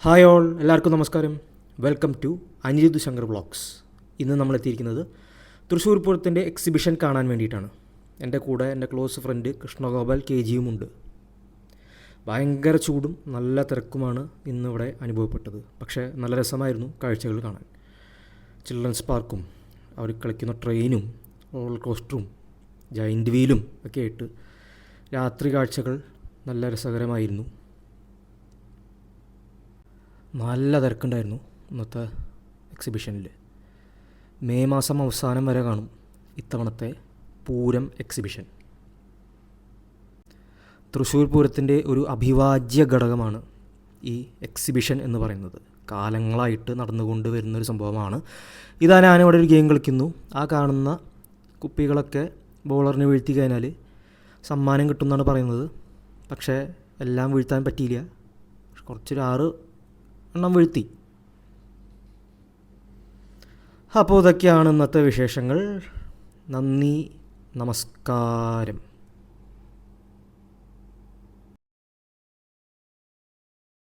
Hi all, എല്ലാവർക്കും നമസ്കാരം. Welcome to Anirudh Shankar vlogs. ഇന്ന് നമ്മൾ എത്തിയിരിക്കുന്നത് തൃശ്ശൂർ പൂരത്തിൻ്റെ എക്സിബിഷൻ കാണാൻ വേണ്ടിയിട്ടാണ്. എൻ്റെ കൂടെ എൻ്റെ ക്ലോസ് ഫ്രണ്ട് കൃഷ്ണഗോപാൽ KGയും ഉണ്ട്. ഭയങ്കര ചൂടും നല്ല തിരക്കുമാണ് ഇന്നിവിടെ അനുഭവപ്പെട്ടത്. പക്ഷേ നല്ല രസമായിരുന്നു കാഴ്ചകൾ കാണാൻ. ചിൽഡ്രൻസ് പാർക്കും അവർ കളിക്കുന്ന ട്രെയിനും റോളർ കോസ്റ്ററും ജൈൻറ്റ് വീലും ഒക്കെ ആയിട്ട് രാത്രി കാഴ്ചകൾ നല്ല രസകരമായിരുന്നു. നല്ല തിരക്കുണ്ടായിരുന്നു ഇന്നത്തെ എക്സിബിഷനിൽ. മെയ് മാസം അവസാനം വരെ കാണും ഇത്തവണത്തെ പൂരം എക്സിബിഷൻ. തൃശ്ശൂർ പൂരത്തിൻ്റെ ഒരു അഭിവാജ്യ ഘടകമാണ് ഈ എക്സിബിഷൻ എന്ന് പറയുന്നത്. കാലങ്ങളായിട്ട് നടന്നുകൊണ്ട് വരുന്നൊരു സംഭവമാണ്. ഇതാ ഞാനിവിടെ ഒരു ഗെയിം കളിക്കുന്നു. ആ കാണുന്ന കുപ്പികളൊക്കെ ബോളറിന് വീഴ്ത്തി കഴിഞ്ഞാൽ സമ്മാനം കിട്ടുമെന്നാണ് പറയുന്നത്. പക്ഷേ എല്ലാം വീഴ്ത്താൻ പറ്റിയില്ല. കുറച്ചൊരു 6 എണ്ണം വീഴ്ത്തി. അപ്പോൾ ഇതൊക്കെയാണ് ഇന്നത്തെ വിശേഷങ്ങൾ. നന്ദി, നമസ്കാരം.